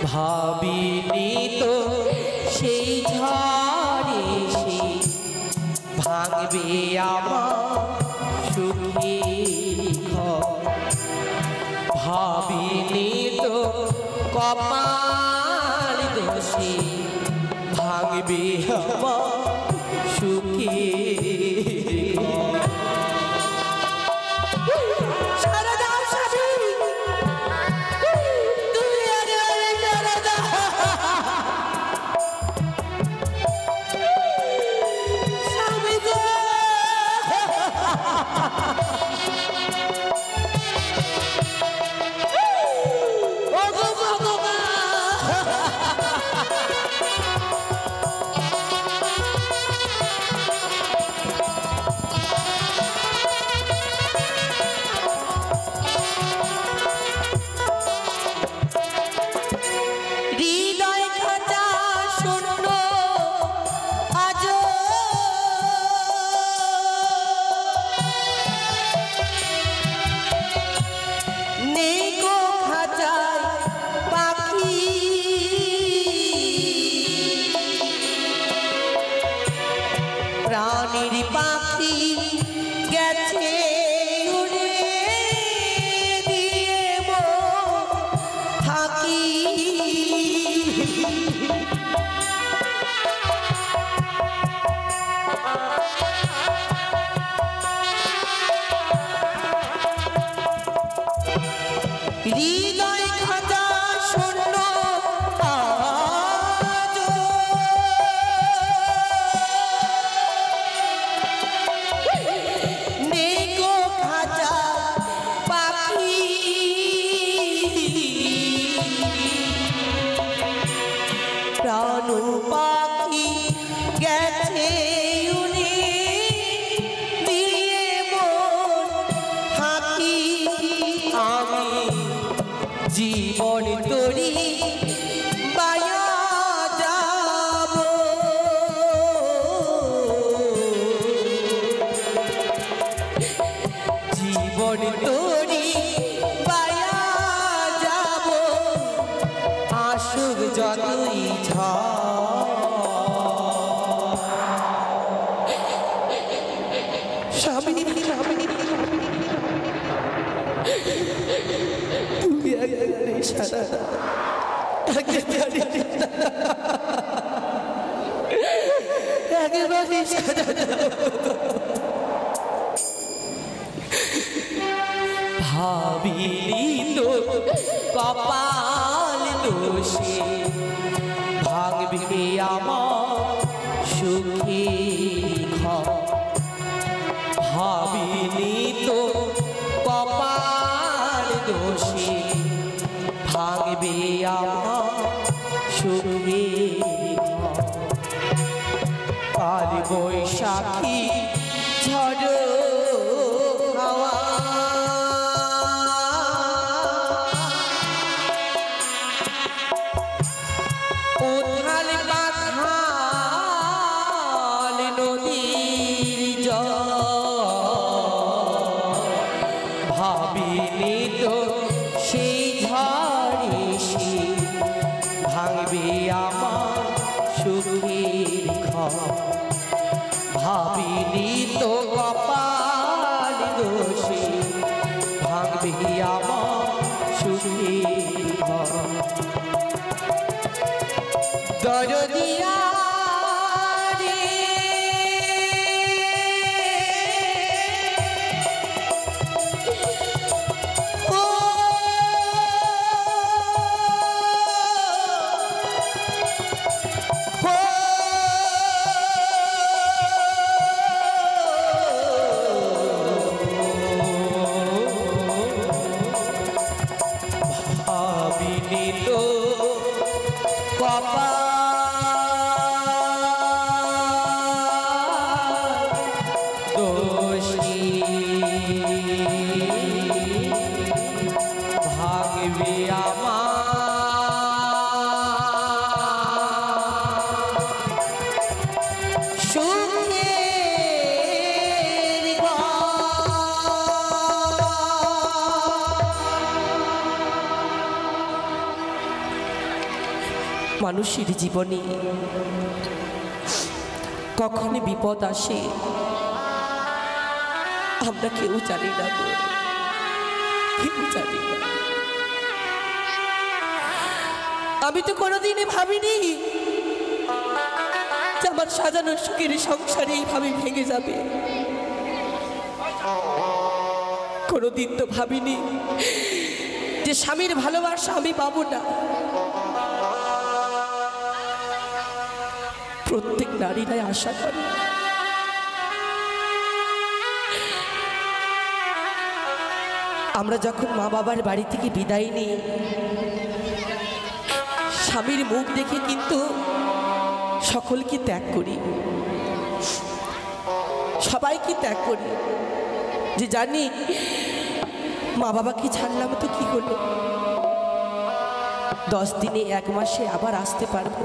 ভাবিনি তো সেই ঝড়ে সে ভাঙবে আমার সুখের ঘর। ভাবিনি তো কপাল দোষে ভাঙবে আমার সুখের ঘর। প্রাণীর পাখি গেছে উড়ে দিয়ে থাকি হৃদয় খাঁচা শূন্য প্রাণ পাখি গেছে উনি দিয়ে থাকি আমি জীবন তরি বায়া যাব জীবন তরি বায়া যাব আসুক যতই স্বামী তুমি সারা একেবারে ভাবিলি তো কপাল দোষে ভাঙবে আমার সুখের ঘর। ভাবিনি তো কপাল দোষে ভাঙবে আমার সুখের ঘর। কাল বৈশাখী ঝড় হাওয়া উথাল পাথাল নদীর জল ভাবিনি তো সেই ঝড়ে সে ভাঙবে আমার সুখের ঘর। ভাবিনি তো কপাল দোষে ভাঙবে আমার সুখের ঘর। দরদিয়া ভাবিনি তো কপাল দোষী ভাঙবে আমার সুখের ঘর। মানুষের জীবনে কখন বিপদ আসে আমরা কেউ জানি না, কেউ জানি না। আমি তো কোনোদিনই ভাবিনি যে আমার সাজানো সুখের সংসারে এইভাবে ভেঙে যাবে। কোনোদিন তো ভাবিনি যে স্বামীর ভালোবাসা আমি পাবো না। প্রত্যেক নারীরাই আশা করে আমরা যখন মা বাবার বাড়ি থেকে বিদায় নিই, স্বামীর মুখ দেখে কিন্তু সকলকে ত্যাগ করি, সবাইকে ত্যাগ করি, যে জানি মা বাবাকে ছাড়লাম তো কি হলো, 10 দিনে 1 মাসে আবার আসতে পারবো।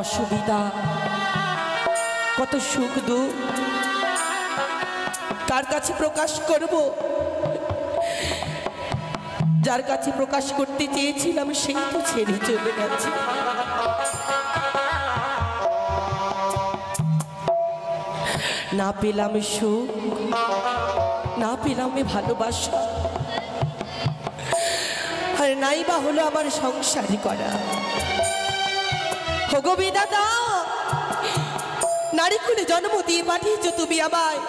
অসুবিধা, কত সুখ দুঃখ কার কাছে প্রকাশ করব? যার কাছে প্রকাশ করতে চেয়েছিলাম সেই তো ছেড়ে চলে গেছে। না পেলাম সুখ, না পেলাম ভালোবাসা, আর নাই বা হলো আমার সংসারী করা। হোগো বিধাতা, নারী কুলে জন্ম দিয়ে পাঠিয়েছ তুমি আমায়,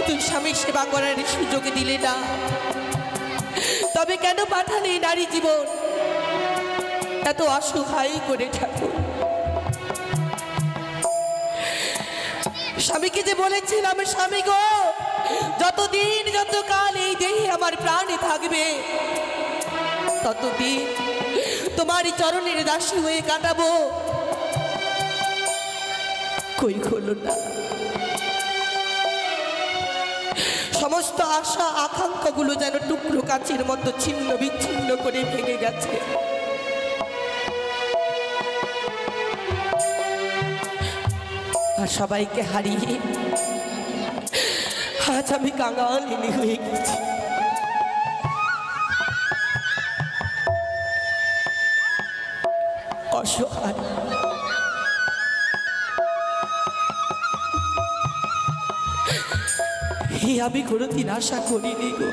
তুমি স্বামীর সেবা করার সুযোগ দিলে না। তবে কেন পাঠালে নারী জীবন এত অসহায় করে ঠাকুর? স্বামীকে যে বলেছিলাম, স্বামী গো, যতদিন যতকাল এই দেহে আমার প্রাণে থাকবে ততদিন তোমারই চরণের দাসী হয়ে কাটাবো। কই হলো না। সমস্ত আশা আকাঙ্ক্ষাগুলো যেন টুকরো কাচের মতো ছিন্ন বিচ্ছিন্ন করে ভেঙে গেছে। আর সবাইকে হারিয়ে আজ আমি কাঙালিনী হয়ে গেছি। অসহায়, আমি কোনোদিন আশা করিনি গো।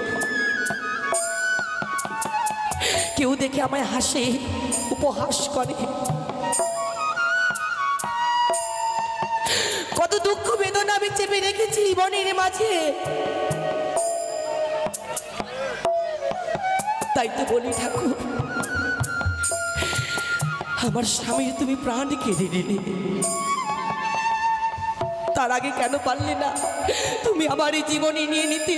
কেউ দেখে আমায় হাসে, উপহাস করে, কত দুঃখ বেদনা আমি চেপে রেখেছি জীবনের মাঝে। তাই তো বলি ঠাকুর, আমার স্বামীর তুমি প্রাণ কেড়ে নিলে, তার আগে কেন পারলে না তুমি আমার এই জীবনে নিয়ে নিতে?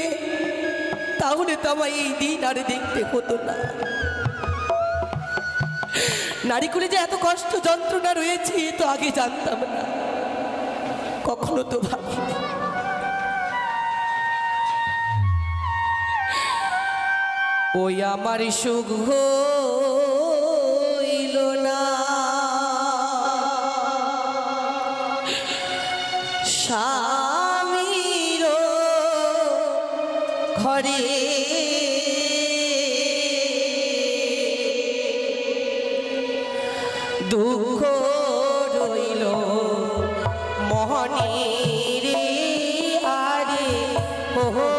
তাহলে তো আমার এই দিন আর দেখতে হতো না। নারী কুলে যে এত কষ্ট যন্ত্রণা রয়েছে তো আগে জানতাম না, কখনো তো ভাবিনি। ওই আমার সুখ হইল না, স্বামীর ঘরে দুঃখ রইল মনে রে, আরে ওহো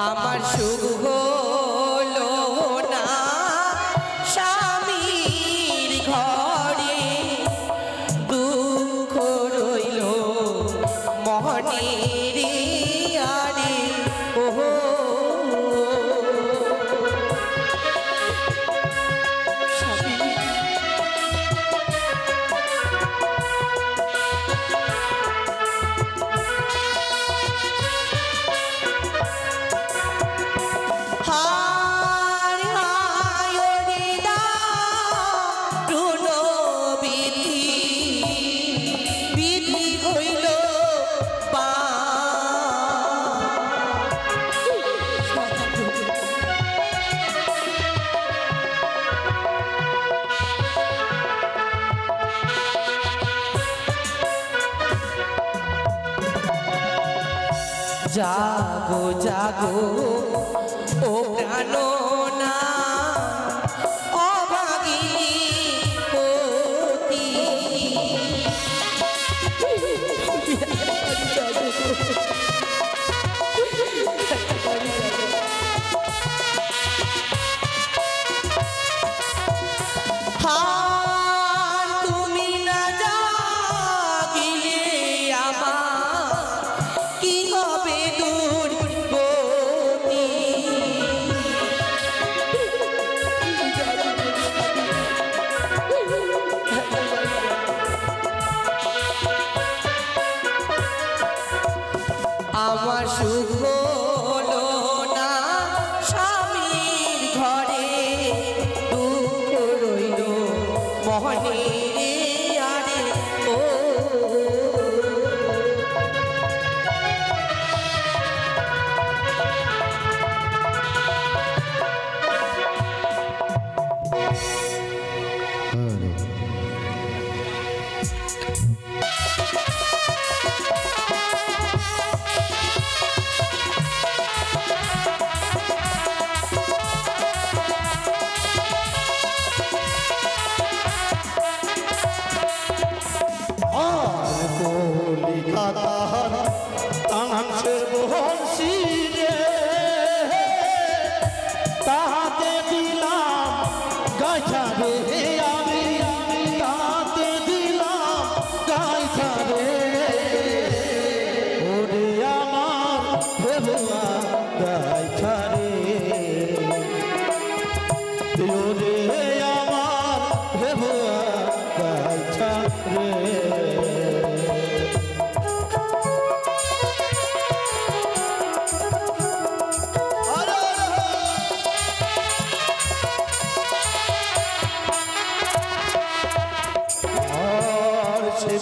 আমার সুখ হলো না, স্বামীর ঘরে দুঃখ রইল মনে রে, আরে ওহো জাগো জাগো ও প্রাণনা অভাগী পতি তুমি না জাগিলে আমার কি হবে দুর্গতি আমার সুখ হলো না স্বামীর ঘরে দুঃখ রইল মহনে আরে ও তাহাতে দিলাম গাইছারে আমি তাহাতে দিলাম গাইছারে ওরে আমার ভেবুয়া গাইছারে ওরে আমার ভেবুয়া গাইছারে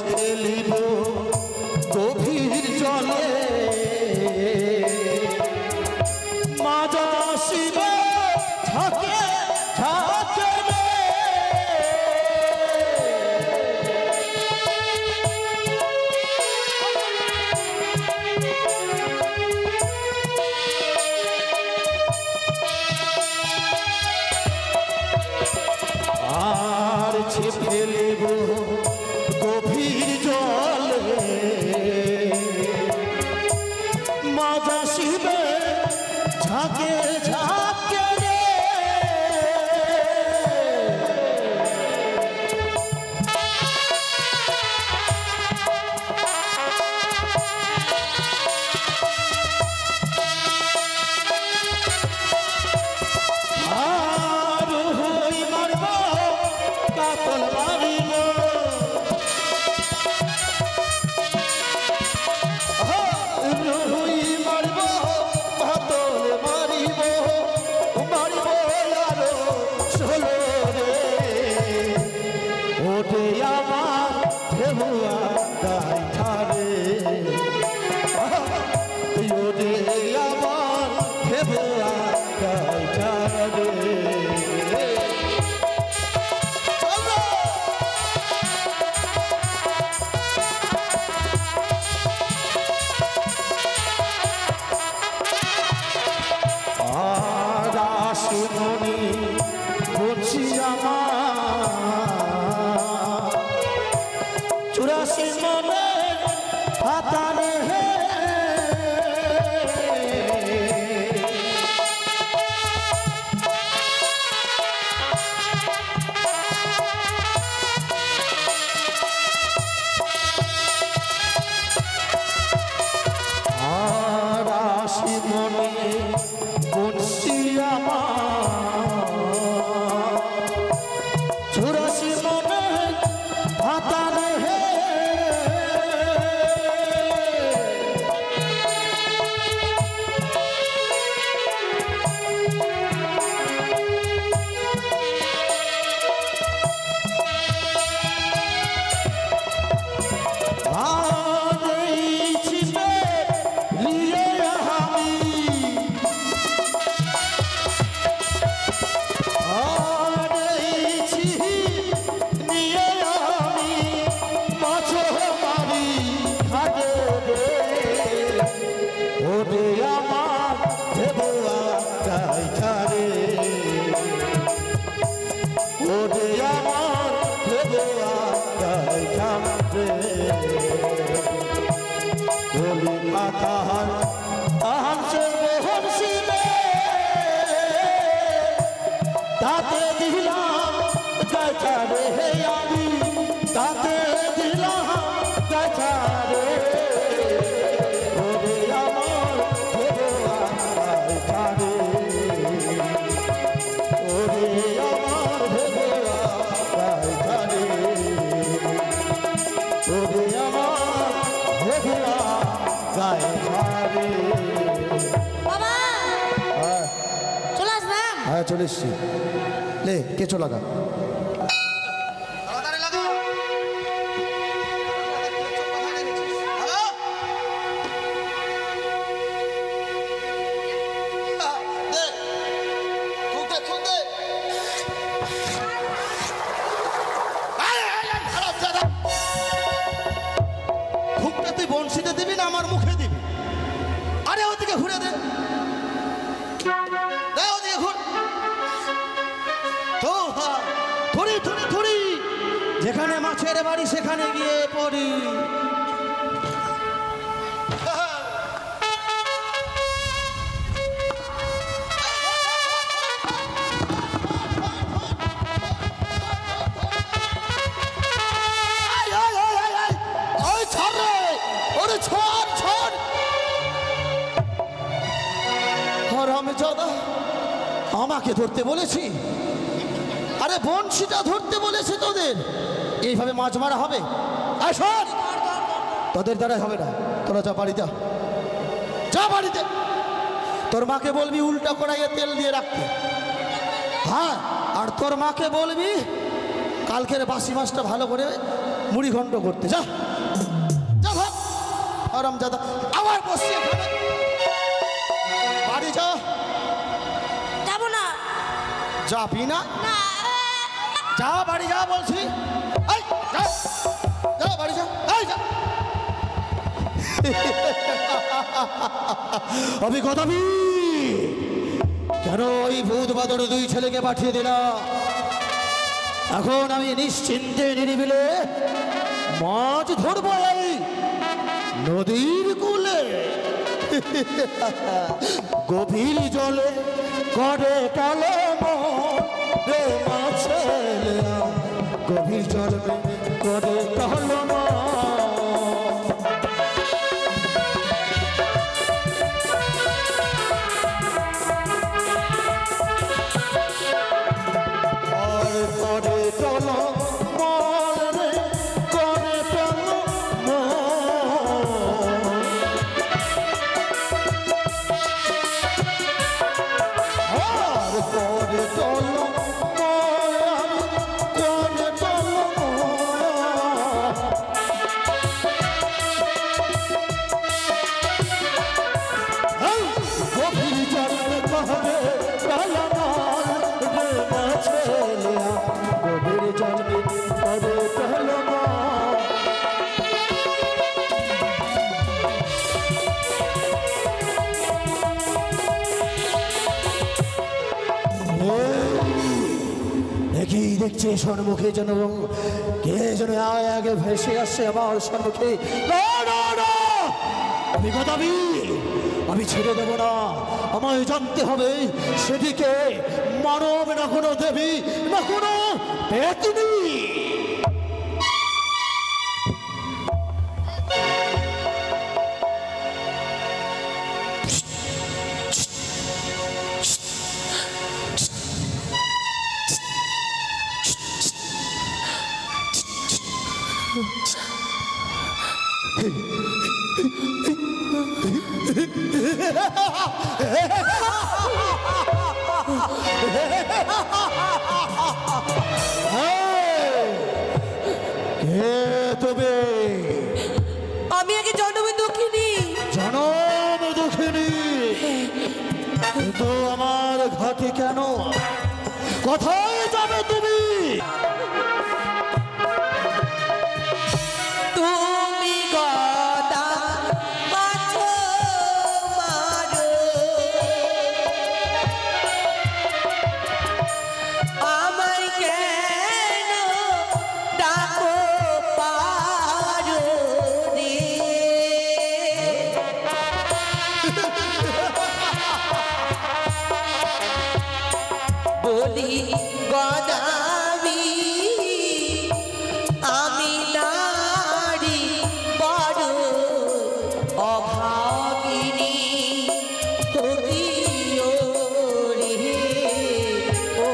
ফেলিব গভীর জলে মাজা শিব থাকে থাকে আর ছে ফেলিব গভীর জলে মাজা শিবে ঝাঁকে ঝাঁকে রে আর হই মারব কাতল মারিব ওঠে আমার ভেবুয়া গাইছারে ওঠে আমার ভেবুয়া গাইছারে আর আসুনি বলছি আমার চুরাশি মনে হাতারে হে আর আসি মনে বলছি আমার চুরাশি মনে হাতারে হে দিলাম গাছা রে আমি তাকে দিলাম গাছা রে ওরে আমার ভগবান গাছা রে ওরে আমার ভগবান গাছা রে ওরে আমার ভগবান গাছা রে। বাবা হ্যাঁ চলে আসলাম। হ্যাঁ চলে এসছি। লে কেঁচো লাগা। তাড়াতাড়ি লাগা। হ্যালো? দে। থুক দে। খারাপ দাদা। থুকটা তুই বংশীতে দিবি না আমার মুখে দিবি? আরে ওদিকে ঘুরে দে। দে ওদিকে ঘুর। তো হ্যাঁ থুড়ি যেখানে মাছের বাড়ি সেখানে গিয়ে পড়ি। ওই ছাড় রে, ওরে ছাড়। হারামজাদা, আমাকে ধরতে বলেছি? আরে বংশীটা ধরতে বলেছে তোদের। এইভাবে মাছ মারা হবে? আসুন, তোদের দ্বারা হবে না। তোরা যা বাড়িতে যা বাড়িতে। তোর মাকে বলবি উল্টা কড়াইয়ে তেল দিয়ে রাখতে। হ্যাঁ, আর তোর মাকে বলবি কালকের বাসি মাছটা ভালো করে মুড়ি ঘন্ট করতে। যা যা ভাব হারামজাদা, আবার বসছি এখানে। বাড়ি যা। যাবো না। যাবি না? না যা বাড়ি যা বলছি। এই, যা যা বাড়ি যা। এই যা। অভিজ্ঞতাবি কেন ওই ভূত বাদর দুই ছেলেকে পাঠিয়ে দিলাম? এখন আমি নিশ্চিন্তে নিরিবিলে মাছ ধরবো এই নদীর কূলে। গভীর জলে করে কালো রে মাছে গভীর জলে করে কালো করে চলো মরে করে চলো আর করে চলো করে চলো গভীর জলে কহবে কালা রে মাছে গভীর জলে করে কালো দেখি দেখছে সম্মুখে যেন কে যেন আগে ভেসে আসছে আমার সম্মুখে। আমি কথাবি আমি ছেড়ে দেব না। আমায় জানতে হবে সেদিকে মানব না কোনো দেবী না কোনো পেতনি। তবে আমি আগে জন্মে দুঃখিনী। জনম দুঃখিনী, কিন্তু আমার ঘাটে কেন? কোথায় যাবে তুমি? তুমি গদা মাছ মারো, আমায় কেন ডাকো পারো রে? বলি গদাবি আমি নারী বড় অভাগিনী হইও রে ও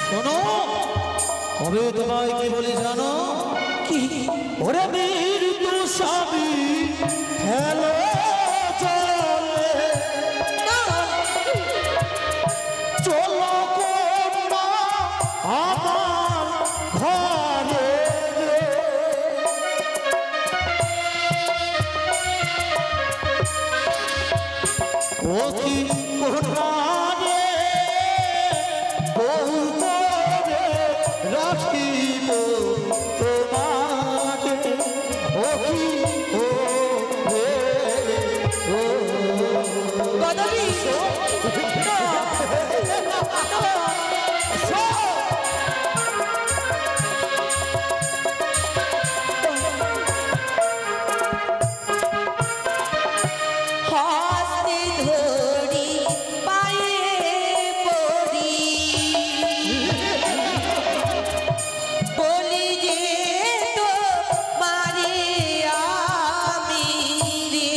শোনো, আমি তোমায় কি বলি জানো? কি ওরে মৃত্যু স্বামী হেলো চলে চলো কন্যা আমার ঘরে অতি কন্যা বহু করে রাখিব তোমাকে ও কি ও রে ও গদাবি হস্তে ধরি পায়ে পড়ি বলি যে তো মারে আমি রে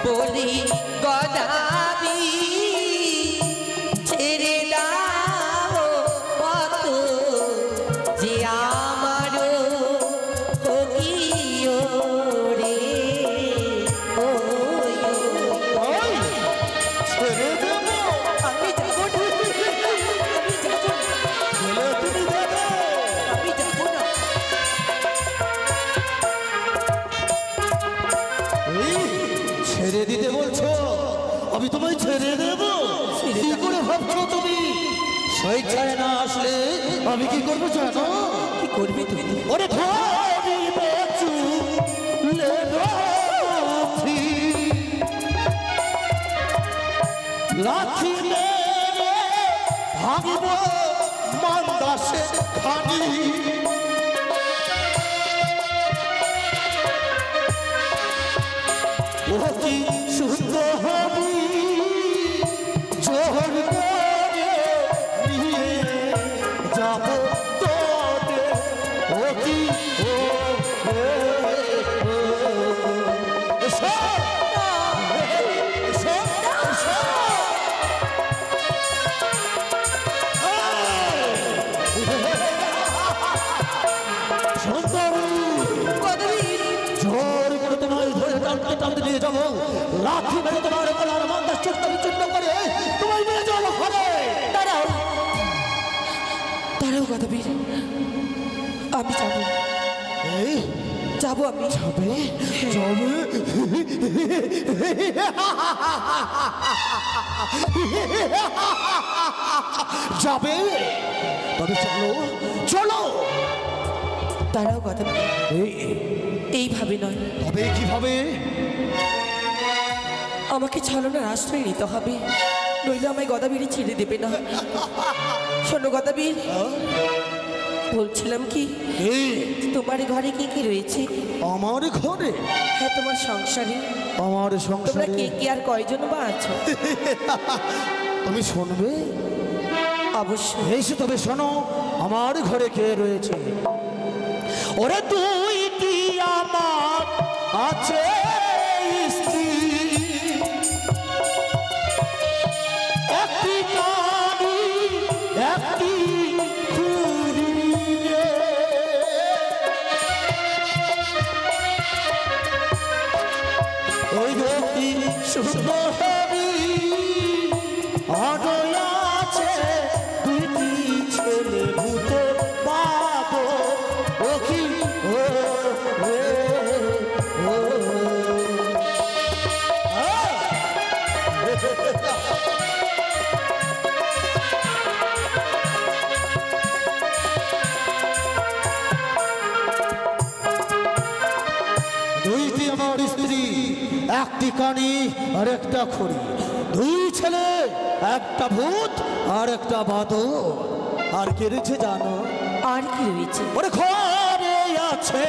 বলি গদাবি ছেড়ে দাও পথ যে আমারও হইও রে ও ওই ছেড়ে দেব আমি যাবো না আমি যাবো না ছেলে তুমি দেবে আমি যাবো না এই ছেড়ে দিতে বলছো? আমি তোমায় ছেড়ে দেব? কি করে ভাবছো তুমি? স্বেচ্ছায় না আসলে আমি কি করবো জানো? কি করবে তুমি ওরে ধরিবে চুলে লাঠি লাঠি মেরে ভাঙব মান্দাসে খানি অতি সুন্দর হবি জোর করে নিয়ে যাব তোরে অতি ও এসো এসো এসো সুন্দরী গদাবি জোর করে তোমায় ধরে টানতে টানতে নিয়ে যাবো লাঠি মেরে তোমার গলার মান্দার চোখটা বিচ্ছিন্ন করে তোমায় নিয়ে যাবো ঘরে দাঁড়াও দাঁড়াও গদাবি আমি যাবো এই যাবো আমি যাবে যাবে যাবে তবে চলো চলো দাঁড়াও গদাবি এই এইভাবে নয় তবে কিভাবে আমাকে ছলনার আশ্রয় নিতে হবে নইলে আমায় গদাবীর ছেড়ে দেবে না শোনো গদাবীর বলছিলাম কি এই তোমার ঘরে কি কি রয়েছে আমার ঘরে হ্যাঁ তোমার সংসারে আমার তোমরা সংসারে কে কে আর কয়জন বা আছো তুমি শুনবে অবশ্যই এসে তবে শোনো আমার ঘরে কে রয়েছে ওরে দুইটি আমার আছে স্ত্রী একটি নারী একটি খুরি রে। ওই দুটি সুন্দরী আদয় আছে দুইটি ছেলে ভূতে পাবো ও কি ও রে ও দুইটি আমার স্ত্রী এক একটি কানি আর একটা খড়ি, দুই ছেলে, একটা ভূত আর একটা বাদর। আর কে রয়েছে জানো? আর কি রয়েছে? ওরে ঘরে আছে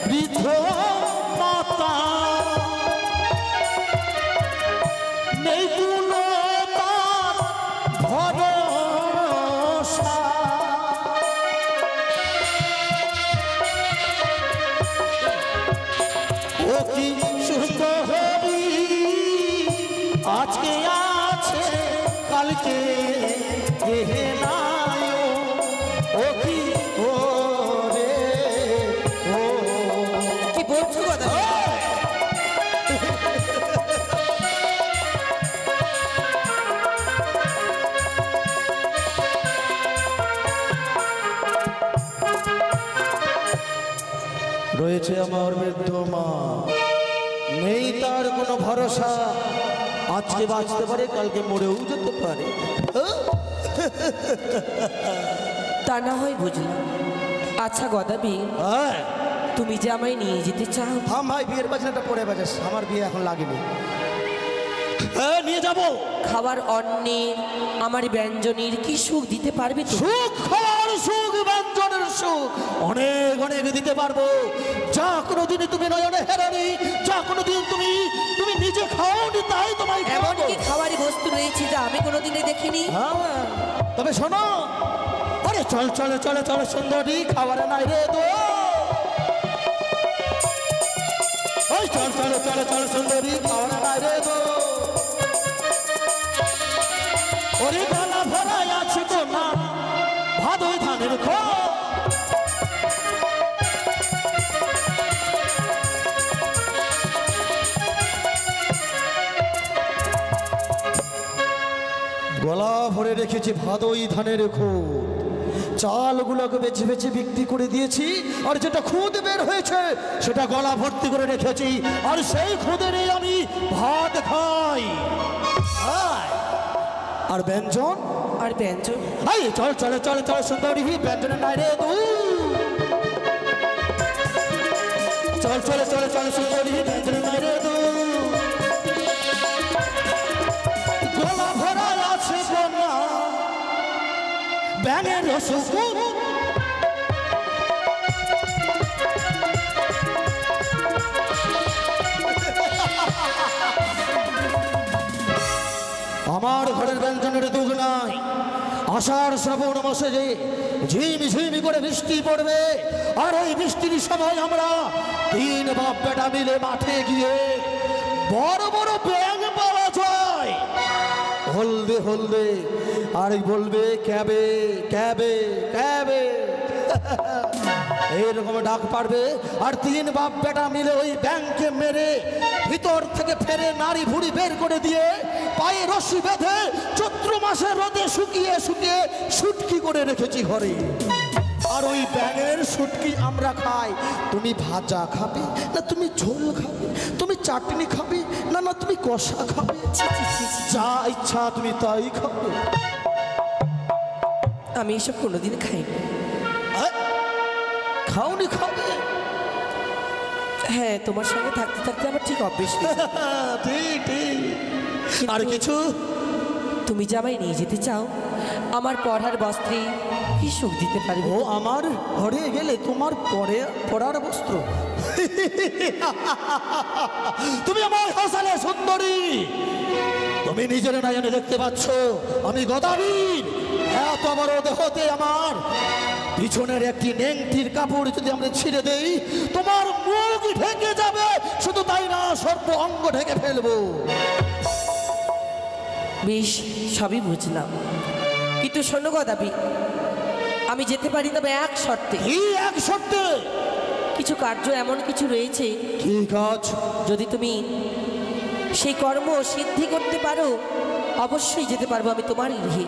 বৃদ্ধ মাতা, নেই কোনো তার ভরসা। ও কি সুন্দরী আজকে আছে কালকে নাই। ও কি ও রে ও। কি বলছো কথা? রয়েছে আমার বৃদ্ধ মা, নেই তার কোনো ভরসা। আজকে বাঁচতে পারে, কালকে মরেও যেতে পারে। তা না হয় বুঝলাম। আচ্ছা গদাবি, হ্যাঁ তুমি যে আমায় নিয়ে যেতে চাও, থাম ভাই, বিয়ের বাজনাটা পরে বাজাস, আমার বিয়ে এখন লাগেনি। হ্যাঁ নিয়ে যাবো। খাবার অন্নের আমার ব্যঞ্জনের কি সুখ দিতে পারবে তো? সুখ, খাওয়ার সুখ, ব্যঞ্জনের সুখ অনেক অনেক দিতে পারবো। যা কোনোদিনই তুমি নয়নে হেরানি, যা কোনোদিন তুমি তুমি নিজে খাওনি, তাই তোমায় এমন খাওয়াবো। কি খাবারই বস্তু রয়েছে যা আমি কোনোদিনে দেখিনি? হ্যাঁ, তবে শোনো, আরে চল চল চল চল সুন্দরী, খাবারে নাই রে তো। ওই চল চল চল চল সুন্দরী, খাবারে নাই রে তো। ওরে গলা ভরাই আছে তো না ভাদই ধানের খো। গলা ভরে রেখেছি ভাদই ধানের খুদ, চালগুলোকে বেছে বেছে বিক্রি করে দিয়েছি, আর যেটা খুদ বের হয়েছে সেটা গলা ভর্তি করে রেখেছি, আর সেই খুদেরই আমি ভাত খাই। আয়, আর ব্যঞ্জন, আর ব্যঞ্জন আই চল চল চল চল সুন্দরী, ব্যঞ্জনের নাই রে তু। চল চল চল চল সুন্দরী, ব্যঞ্জনের নাই রে তু। গলা ভরা আছে বন্যা ব্যাঙের রসুন, আমার ঘরের ব্যঞ্জনের দুঃখ নাই। আষাঢ় শ্রাবণ মাসে যে ঝিম ঝিম করে বৃষ্টি পড়বে, আর ওই বৃষ্টির সময় আমরা তিন বাপ বেটা মিলে মাঠে গিয়ে বড় বড় ব্যাঙ পাওয়া যায়। হলদে হলদে আর বলবে ক্যাবে ক্যাবে ক্যাবে, এইরকম ডাক পারবে, আর তিন বাপ বেটা মিলে ওই ব্যাংকে মেরে ভিতর থেকে ফেরে নারী ভুড়ি বের করে দিয়ে পায়ে রশি বেঁধে চৈত্র মাসে রোদে শুকিয়ে শুকিয়ে শুটকি করে রেখেছি ঘরে। আর ওই ব্যাঙের শুটকি আমরা খাই। তুমি ভাজা খাবে না তুমি ঝোল খাবে, তুমি চাটনি খাবে না না তুমি কষা খাবে, যা ইচ্ছা তুমি তাই খাবে। আমি এসব কোনোদিন খাইনি। খাওনি খাবে? হ্যাঁ, তোমার সঙ্গে থাকতে থাকতে আমার ঠিক অভ্যেস হয়েছে। ঠিক ঠিক। আর কিছু? তুমি যে আমায় নিয়ে যেতে চাও, আমার পড়ার বস্ত্রে কি সুখ দিতে পারবে? ও আমার ঘরে গেলে তোমার পরার বস্ত্র। তুমি আমার হাসালে সুন্দরী, তুমি নিজের নয়নে দেখতে পাচ্ছ আমি গদাবীর। এত বড় দেহতে আমার পিছনের একটি নেংটির কাপড় যদি আমরা ছিঁড়ে দেই, তোমার মুখ ঢেকে যাবে। শুধু তাই না, সর্ব অঙ্গ ঢেকে ফেলবো। বেশ, সবই বুঝলাম, কিন্তু শোনো গদাবি, আমি যেতে পারি, তবে এক শর্তে। কি এক শর্তে? কিছু কার্য এমন কিছু রয়েছে, কি কাজ? যদি তুমি সেই কর্ম সিদ্ধি করতে পারো, অবশ্যই যেতে পারবো আমি তোমার গৃহে,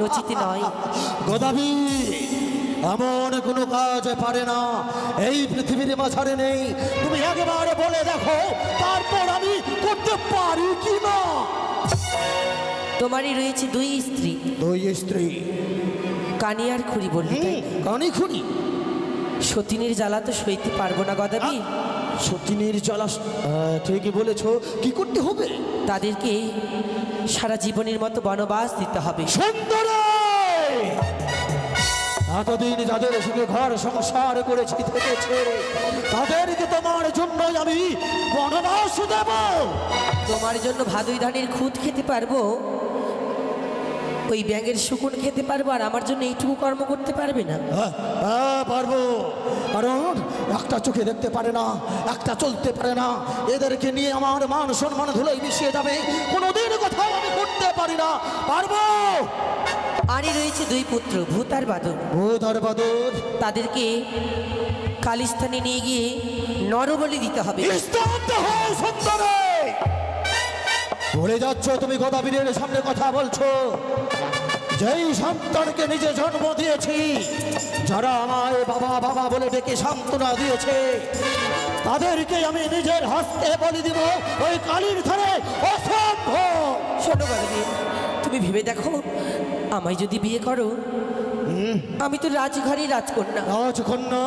নচিতে নয়। গদাবী, এমন কোনো কাজ পারে না এই পৃথিবীর মাঝারে নেই। তুমি একবারে বলে দেখো, তারপর আমি করতে পারি কি না। তোমারই রয়েছে দুই স্ত্রী। দুই স্ত্রী? কানি আর খুড়ি বললি, তাই না? কানি খুনি? সতীনের জ্বালা তো সইতে পারবো না গদাবি। সত্যি নির্জলা ঠিকই বলেছ, কি করতে হবে? তাদেরকে সারা জীবনের মতো বনবাস দিতে হবে। সুন্দরী, এতদিন যাদের সঙ্গে ঘর সংসার করেছি থেকেছে, তাদেরকে তোমার জন্যই আমি বনবাস দেব। তোমার জন্য ভাদুই ধানের খুদ খেতে পারবো, ওই ব্যাঙের শুকুন খেতে পারবো, আর আমার জন্য এইটুকু কর্ম করতে পারবে না? পারবো, কারণ একটা চোখে দেখতে পারে না, একটা চলতে পারে না, এদেরকে নিয়ে আমার মান সম্মান ধুলোয় মিশিয়ে যাবে, কোনোদিন কোথাও আমি করতে পারি না। পারবো। আরই রয়েছে দুই পুত্র, ভূত আর বাদর। ভূত আর বাদর, তাদেরকে কালিস্থানে নিয়ে গিয়ে নরবলি দিতে হবে। ভুলে যাচ্ছ তুমি, গদাবীরের সামনে কথা বলছো। যেই সন্তানকে নিজে জন্ম দিয়েছি, যারা আমায় বাবা বাবা বলে ডেকে সান্ত্বনা দিয়েছে, তাদেরকে আমি নিজের হস্তে বলি দিব ওই কালীর ধারে। অসম্ভব। শোনো গদাবীর, তুমি ভেবে দেখো, আমায় যদি বিয়ে করো, আমি তো রাজঘরের রাজকন্যা। রাজকন্যা,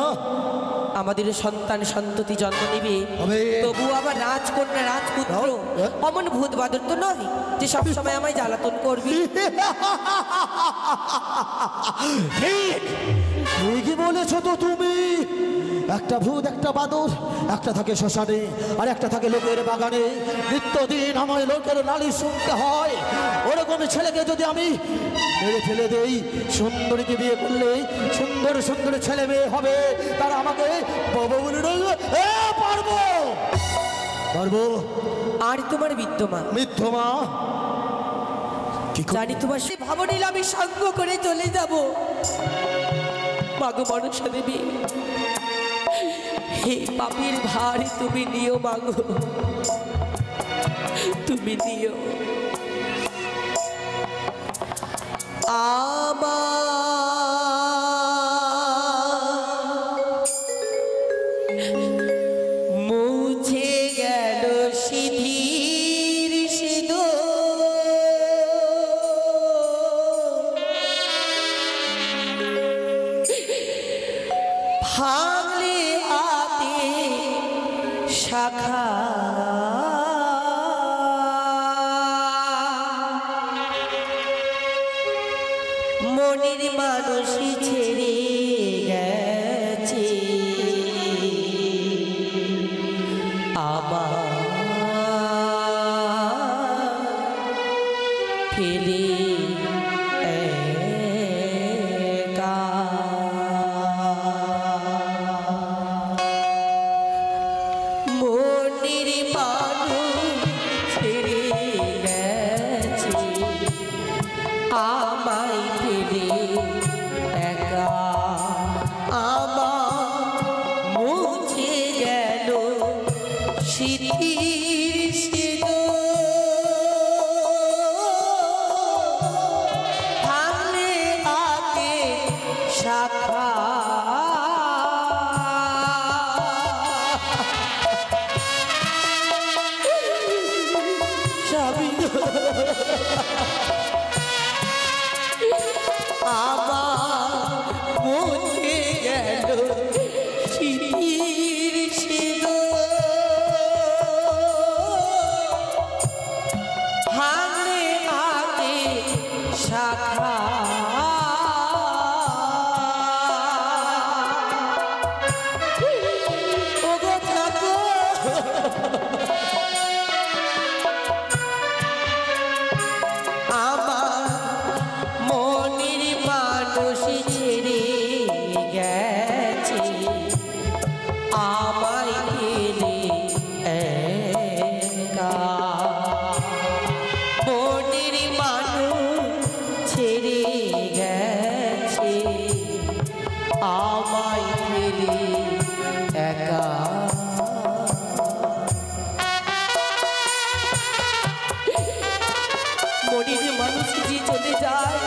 আমাদের সন্তান সন্ততি জন্ম নেবে, হবে। তবু আবার রাজকন্যা রাজপুত্র। অমন ভূত বাদর তো নয় যে সবসময় আমায় জ্বালাতন করবি। ঠিক ঠিকই বলেছো তো তুমি। একটা ভূত, একটা বাদর, একটা থাকে শ্মশানে আর একটা থাকে লোকের বাগানে। নিত্যদিন আমায় লোকের নালিশ শুনতে হয়। ওরকম ছেলেকে যদি আমি মেরে ফেলে দেই, সুন্দরীকে বিয়ে করলে সুন্দর সুন্দর ছেলে মেয়ে হবে, তারা আমাকে বাবা বলে ডাকবে। পারবো, পারবো। আর তোমার বিদ্যমা, মিথ্যমা, জানি তোমার সে ভাবনিল আমি সঙ্গ করে চলে যাব। মাগো মনসা দেবী, হে পাপের ভার তুমি নিও মাগো, তুমি নিও। মুছে গেল সিঁথির ভাঙলে হাতে শাখা, মনের মানুষই ছেড়ে গেছে আমার ফেলে একা। মনের মানুষ ছেড়ে গেছে আমায় ফেলে একা। আমার মুছে গেল স্মৃতির ভাঙলে হাতে শাখা, আমার মুছে গেল স্মৃতির ভাঙলে হাতে শাখা। ওগো থাকো আমার মনের মানুষ ছেড়ে গেছে আমায় ফেলে একা। মনের মানুষ ছেড়ে গেছে আমায় ফেলে একা। মনের মানুষ যে চলে যায়,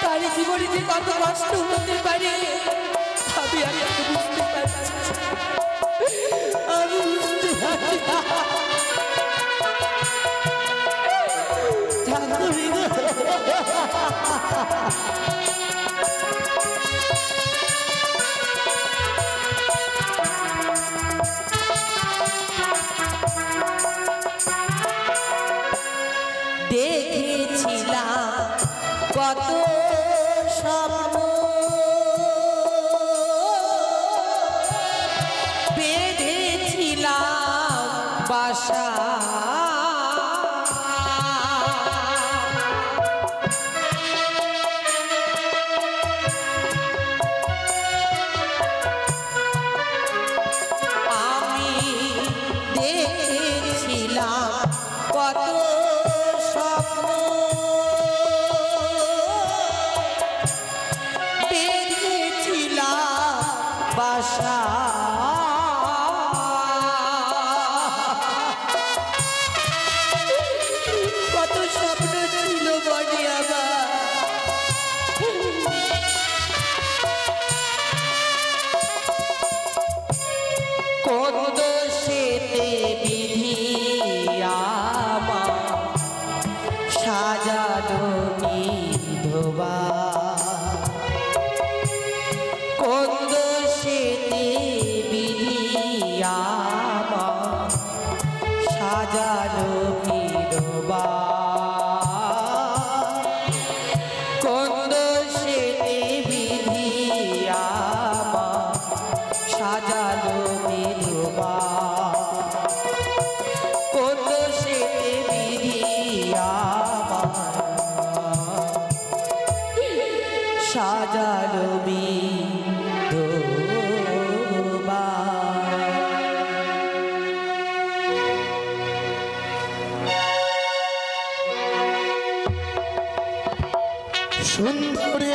তার জীবনে যে কত কষ্ট হতে পারে আমি আর বুঝতে পারছি, আমি বুঝতে পারছি না। ঠাকুরি গো, কত স্বপ্ন বেঁধেছিলাম বাসা, আমি দেখেছিলাম কত স্বপ্ন বেঁধেছিলাম বাসা, কত স্বপ্ন ছিল বনে আমার, কোন দোষেতে বিধি আমার সাজানো বিধবা, কোন দোষেতে বিধি আমার সাজানো বিধবা, কোন দোষেতে বিধি আমার সাজানো বিধবা, কোন দোষেতে বিধি আমার সাজানো বিধবা। সুন্দরী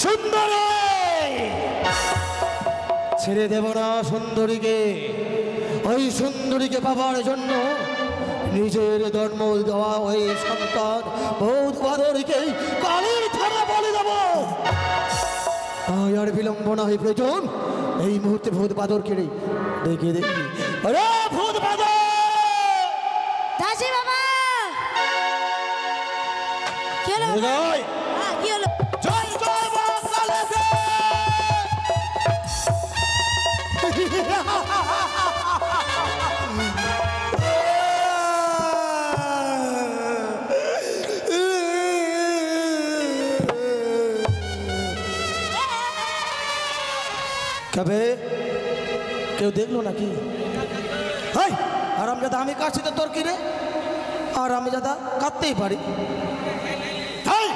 সুন্দরী, ছেড়ে দেব না সুন্দরীকে। ওই সুন্দরীকে পাবার জন্য নিজের জন্ম দেওয়া ওই সন্তান বৌদ্ধ বাদরীকে কালের থানা বলে দেব। আর বিলম্ব না হয় প্রয়োজন, এই মুহূর্তে ভূত বাদরকে দেখে দেখি। আরে ভূত বাদর! দাসী বাবা, কি হলো বাবা? জয় হ্যাঁ, কি হলো? জয় জয় মা কালীকে! কবে কেউ দেখলো নাকি? হাই আরামজাদা, আমি কাছে তো তোর কি রে? আর আমি দাদা কাঁদতেই পারি। হাই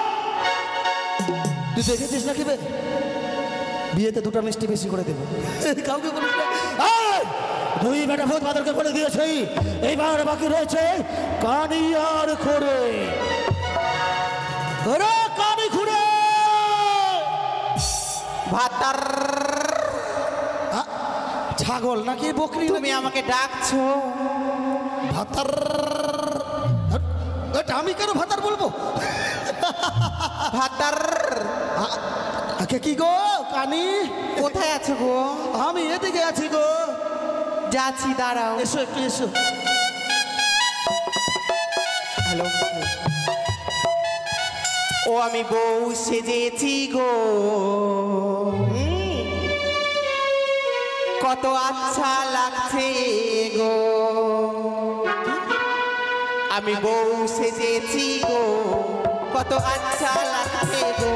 তুই দেখেছিস নাকি বে? বিয়েতে দুটো মিষ্টি বেশি করে দেবো, কাউকে বলিস না। এই, দুই বেটা ভূত বাদরকে বলে দিয়েছি, এইবার বাকি রয়েছে কানি আর খোরে। ওরে কানি খুঁড়ে ভাতার, ছাগল নাকি বকরি? তুমি আমাকে ডাকছো? ভাতার, এটা আমি কেন ভাতার বলবো? ভাতার, আকে কি গো কানি? কোথায় আছো গো? আমি এদিকে আছি গো। যাচ্ছি, দাঁড়াও। এসো একটু এসো। হ্যালো, ও আমি বউ সেজেছি গো, কত আচ্ছা লাগছে গো, আমি বউ সেজেছি গো, কত আচ্ছা লাগছে গো,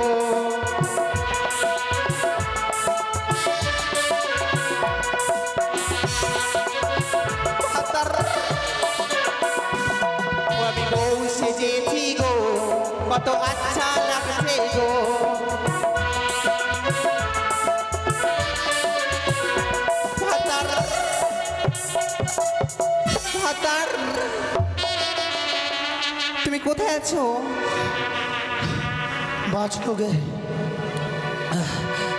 ও আমি বউ সেজেছি গো, কত আচ্ছা লাগছে গো, ভাতার, ভাতার, তুমি কোথায় আছো? বাঁচলো গে।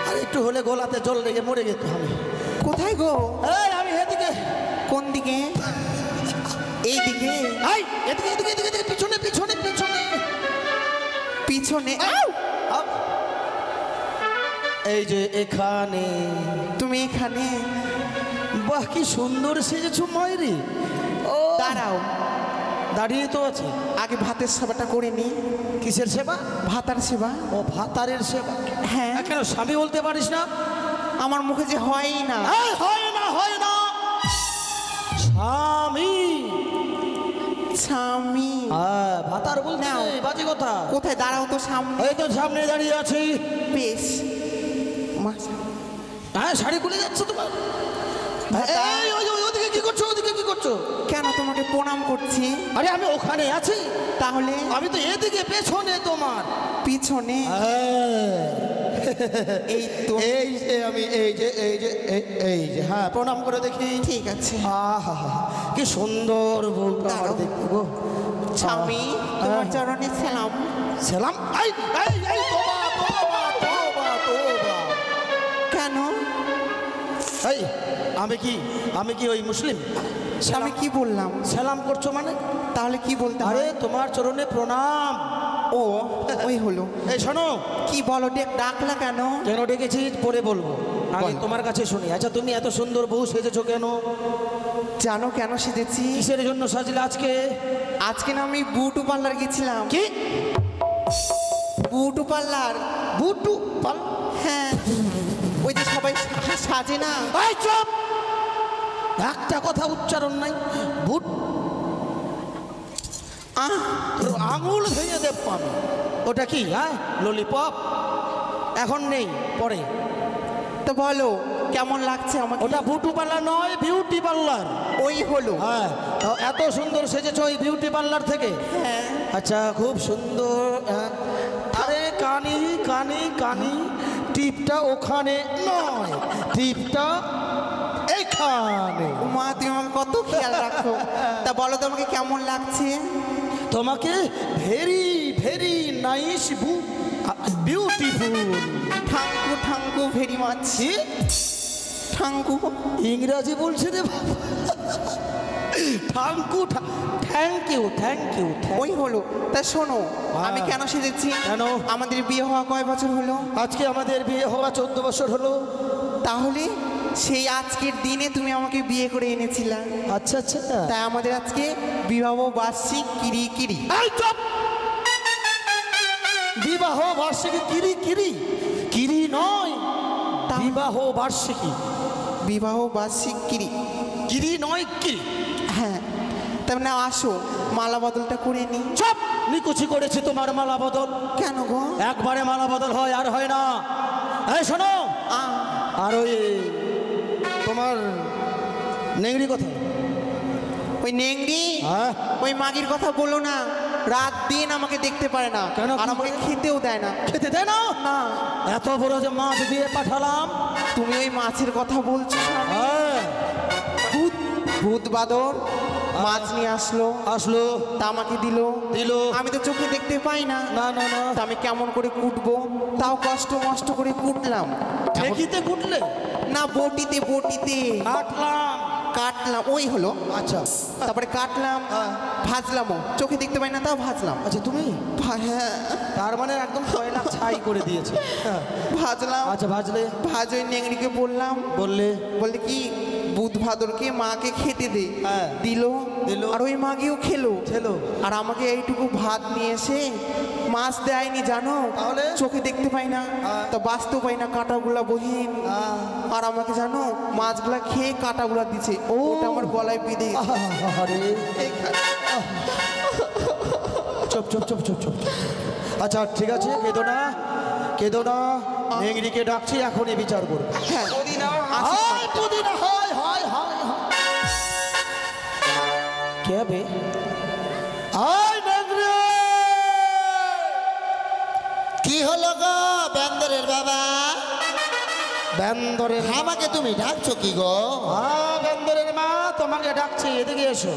আর একটু হলে গোলাতে জল লেগে মরে যেত আমি। কোথায় গো? এই আমি এদিকে। কোন দিকে? এই দিকে? এই এদিকে এদিকে এদিকে এদিকে, পিছনে পিছনে পিছনে পিছনে? আও। এই যে এখানে। তুমি এখানে? বাহ কি সুন্দর সেজেছো মায়েরি। ও দাঁড়াও, দাঁড়িয়ে তো আছে। আগে ভাতের সেবাটা করে নি। কিসের সেবা? ভাতার সেবা। ও ভাতারের সেবা। হ্যাঁ। কেন স্বামী বলতে পারিস না? আমার মুখে যে হয়ই না। হয় না হয় না। স্বামী স্বামী হ্যাঁ ভাতার বলতে নাও। বাজে কথা। কোথায় দাঁড়াও তো সামনে। এই তো সামনে দাঁড়িয়ে আছি। বেশ হ্যাঁ শাড়ি খুলে যাচ্ছে তোমার। ভাতা। এই, ওদিকে কি করছো? ওদিকে কি করছো? কেন তোমাকে প্রণাম করছি? আরে আমি ওখানে আছি। তাহলে আমি তো এদিকে পেছনে তোমার। পিছনে এই তো। এই যে আমি এই যে হ্যাঁ প্রণাম করে দেখি। ঠিক আছে। আহা কি সুন্দর বউটা আমার দাঁড়াও। দেখতে গো। স্বামী তোমার চরণে সালাম। সালাম। এই তোবা তোবা তোবা তোবা। কেন? এই আমি কি ওই মুসলিম? আমি কি বললাম? সালাম করছো মানে? তাহলে কি বলতে আরে হয়? তোমার চরণে প্রণাম। ও ওই হলো। এই শোনো, কি বলো, ডাকলা কেন? কেন ডেকেছি পরে বলবো, আগে বল। তোমার কাছে শুনি। আচ্ছা তুমি এত সুন্দর বউ সেজেছো কেন? জানো কেন সেজেছি? কিসের জন্য সাজলে আজকে? আজকে না আমি বুটু পার্লার গেছিলাম। কি বুটু পার্লার? বুটু পাল? হ্যাঁ, ওই যে সবাই সাজে না। এই চুপ! একটা কথা উচ্চারণ নাই। বুট তোর আঙুল ভেঙে দেব আমি। ওটা কি? হ্যাঁ ললিপপ এখন নেই, পরে। তো বলো কেমন লাগছে আমাকে? ওটা বুটু পার্লার নয়, বিউটি পার্লার। ওই হলো। হ্যাঁ, তো এত সুন্দর সেজেছো এই বিউটি পার্লার থেকে? হ্যাঁ। আচ্ছা খুব সুন্দর। আরে কানি কানি কানি, টিপটা ওখানে নয়, টিপটা এখানে। মা তুমি আমাকে কত খেয়াল রাখো। তা বলো তোমাকে কেমন লাগছে? তোমাকে very very nice beautiful. Thank you thank you very much. Thank you ইংরাজি বলছে রে বাবা। Thank you, thank you thank you. ওই হলো। তা শোনো, হ্যাঁ। আমি কেন সেজেছি? কেন? আমাদের বিয়ে হওয়া কয় বছর হলো? আজকে আমাদের বিয়ে হওয়া 14 বছর হলো। তাহলে সেই আজকের দিনে তুমি আমাকে বিয়ে করে এনেছিলা। আচ্ছা আচ্ছা। তাই আমাদের আজকে বিবাহ বার্ষিক কিরি কিরি। এই চুপ! বিবাহ বার্ষিকী কিরি কিরি? কিরি নয়, বিবাহ বার্ষিকী। বিবাহ বার্ষিক কিরি। কিরি নয়, কিরি। হ্যাঁ, তার না আসো মালা বদলটা করে নি। চুপ! নিকুচি করেছি তোমার মালা বদল। কেন গো? একবারে মালা বদল হয় আর হয় না। এই শোনো, আর ওই তোমার নেংড়ি কথা। ওই নেংড়ি হ্যাঁ? ওই মাগির কথা বলো না। রাত দিন আমাকে দেখতে পারে না। কেন? আর আমাকে খেতেও দেয় না। খেতে দেয় না? না, এত বড় যে মাছ দিয়ে পাঠালাম। তুমি ওই মাছের কথা বলছো? হ্যাঁ, ভূত ভূত বাদর মাছ নিয়ে আসলো। আসলো, তা আমাকে দিল। দিল। আমি তো চোখে দেখতে পাই না। না না না। তা আমি কেমন করে কুটবো? তাও কষ্ট মষ্ট করে কুটলাম। ঠেকিতে কুটলে? না, বটিতে বটিতে কাটলাম। কাটলাম। ওই হলো। আচ্ছা তারপরে কাটলাম, ভাজলামও। চোখে দেখতে পাই না, তাও ভাজলাম। আচ্ছা তুমি হ্যাঁ, তার মানে একদম কয়লা ছাই করে দিয়েছে। হ্যাঁ। ভাজলাম। আচ্ছা ভাজলে? ভাজ ওই নেংড়িকে বললাম। বললে? বলতে কি বুধ ভাদরকে মাকে খেতে দে। হ্যাঁ। দিল। দিল। আর ওই মাগিও খেলো। খেলো। আর আমাকে এইটুকু ভাত নিয়ে এসে মাছ দেয়নি, জানো? তাহলে? চোখে দেখতে পাই না, তা বাঁচতেও পাই না, কাঁটাগুলা বহিন। আর আমাকে জানো মাছগুলা খেয়ে কাঁটাগুলা দিছে। ওটা আমার গলায় বেঁধে গেছে। আরে চুপ চুপ চুপ চুপ চুপ। আচ্ছা ঠিক আছে, কেঁদো না কেঁদো না। নেংড়িকে ডাকছি, এখনই বিচার করবো। হ্যাঁ, হায় পুদিনা, হায় হায় হায় হায়। কে হবে? হায় নেংড়ি! কি হলো গো বেন্দরের বাবা? বেন্দরের আমাকে তুমি ডাকছো কি গো? হ্যাঁ বেন্দরের মা তোমাকে ডাকছি, এদিকে এসো।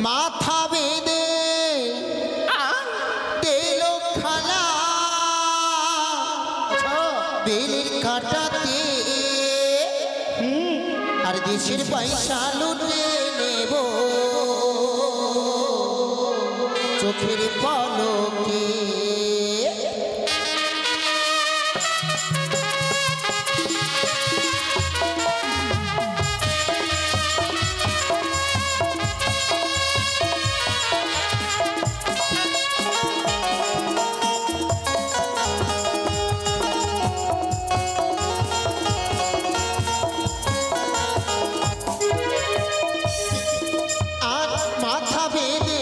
মাথা বেঁধে তেল খালা বেলের কাটাতে আর দেশের পয়সা লুটে নেব চোখের পলকে। আর মাথা বেঁধে